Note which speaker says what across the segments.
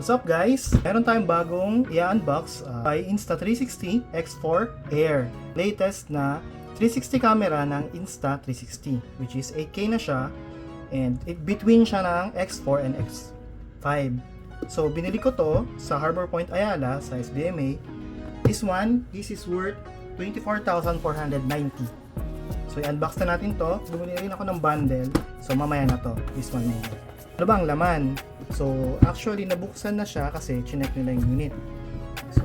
Speaker 1: What's up guys? Meron tayong bagong i-unbox by Insta360 X4 Air. Latest na 360 camera ng Insta360, which is 8K na siya and between siya ng X4 and X5. So binili ko to sa Harbor Point Ayala sa SBMA. This is worth 24,490. So i-unbox na natin to. Bumili rin ako ng bundle. So mamaya na to. This one na yun. Ano ba ang laman? So actually nabuksan na siya kasi chinek nila yung unit. So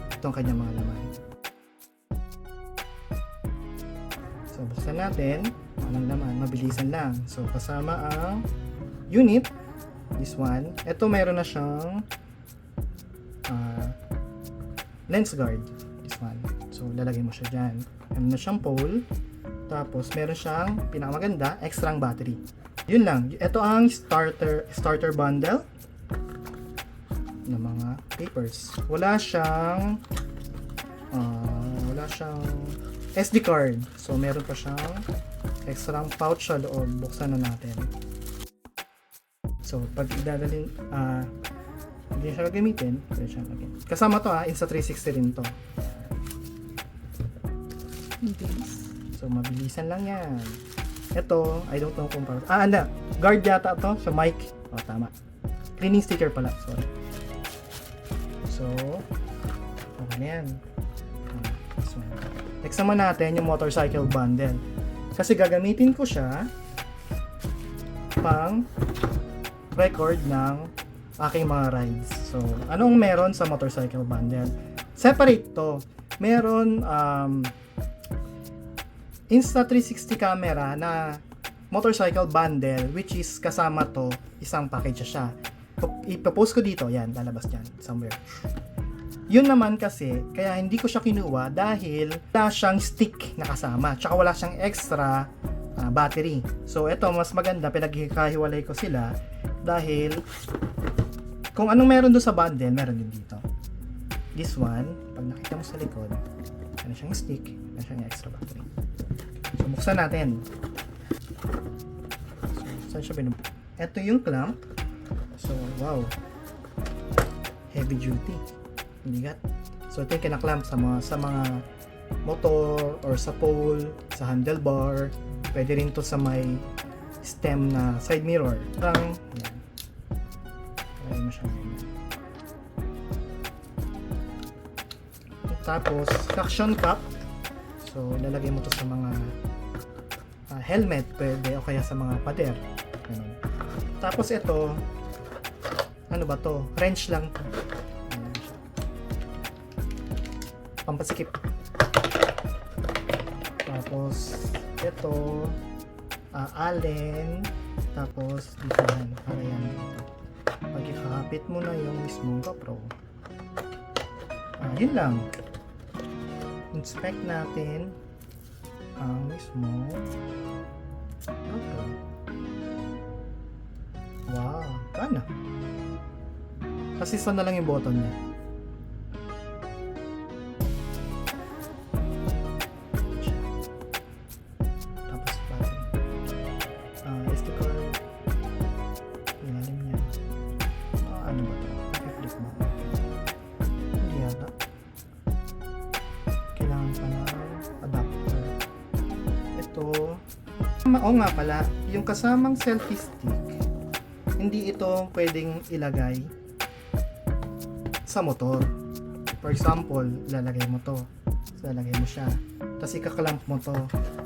Speaker 1: ito ang kanyang mga laman. So buksan natin. Anong laman? Mabilisan lang. So kasama ang unit. This one. Ito meron na siyang lens guard. This one. So lalagay mo siya dyan. Meron na siyang pole. Tapos meron siyang pinakamaganda, extra battery. Yun lang. Ito ang starter bundle ng mga papers. Wala siyang SD card. So meron pa siyang extra pouch sa loob. Buksan na natin. So pag idadalhin hindi siya gagamitin, pwede siya lagyan. Kasama to Insta360 rin to. So mabilisan lang yan. Ito, I don't know kung para. Guard yata to sa mic. Tama. Cleaning sticker pala. Sorry. So, okay na yan. So, next naman natin yung motorcycle bundle. Kasi gagamitin ko siya pang record ng aking mga rides. So, anong meron sa motorcycle bundle? Separate to. Meron Insta360 camera na motorcycle bundle, which is kasama to, isang package siya. Ipopost ko dito, yan, lalabas dyan, somewhere. Yun naman kasi, kaya hindi ko siya kinuha dahil wala siyang stick na kasama, tsaka wala siyang extra battery. So ito, mas maganda, pinagkakahiwalay ko sila dahil kung anong meron doon sa bundle, meron din dito. This one, pag nakita mo sa likod, meron siyang stick, meron siyang extra battery. So, buksan natin. So, saan siya binubuksan? Ito yung clamp. So, wow. Heavy duty. Bigat. So, ito yung kinaklamp sa mga motor or sa pole, sa handlebar. Pwede rin to sa may stem na side mirror. Parang, yan. Lagay mo siya ganyan. Tapos, suction cup. So, lalagay mo to sa mga helmet, pwede, o kaya sa mga pader. Ganun. Tapos ito, ano ba to? Wrench lang to. Pampasikip. Tapos, ito, allen. Tapos, dito yan. Para yan dito. Pag ikakapit mo na yung mismong GoPro. Yun lang. Inspect natin ang mismo. Okay. Wow, gana. Kasi isa na lang yung button niya. Tapos battery. SD card. Ilalim niya. Ano ba ito? I-flip mo. Hindi yata. Kailangan pa ng adapter. Ito. Oo nga pala, yung kasamang selfie stick, hindi ito pwedeng ilagay sa motor. For example, lalagay mo to. Lalagay mo siya. Tapos ikaklamp mo to.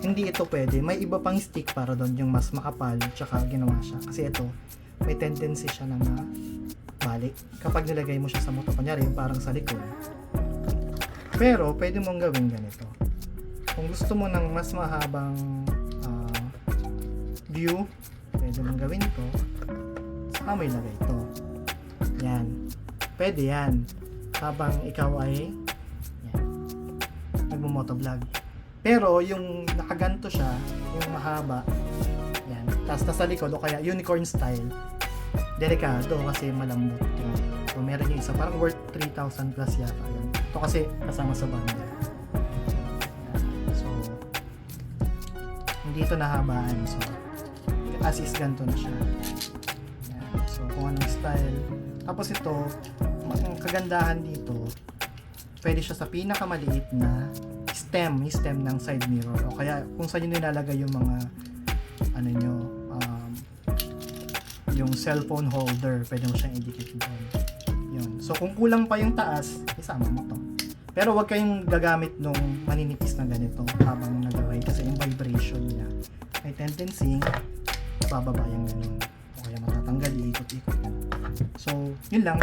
Speaker 1: Hindi ito pwede. May iba pang stick para doon yung mas makapal tsaka ginawa siya. Kasi ito, may tendency siya na mabalik. Kapag nilagay mo siya sa motor, kunyari yung parang sa likod. Pero, pwede mong gawin ganito. Kung gusto mo ng mas mahabang view, pwede mong gawin ito. Saka may lagay ito. Yan. Pwede yan. Habang ikaw ay nagmo-motovlog. Pero, yung nakaganto siya, yung mahaba, yan. Tapos nasa likod, o kaya unicorn style, delikado kasi malambot ito. So, meron yung isa, parang worth 3,000 plus yata. Yan. Ito kasi kasama sa bundle. So, hindi ito nahabaan. So, as is ganito na siya. Yan. So, kung anong style, Tapos ito, ang kagandahan dito, pwede siya sa pinakamaliit na stem, yung stem ng side mirror. O kaya kung saan nyo nilalagay yung mga ano nyo, yung cellphone holder, pwede mo siyang idikit doon. Yun. So kung kulang pa yung taas, isama mo to. Pero wag kayong gagamit nung maninipis na ganito habang nag-ride kasi yung vibration niya may tendency bababa yung ganun. O kaya matatanggal, iikot-ikot. So, yun lang.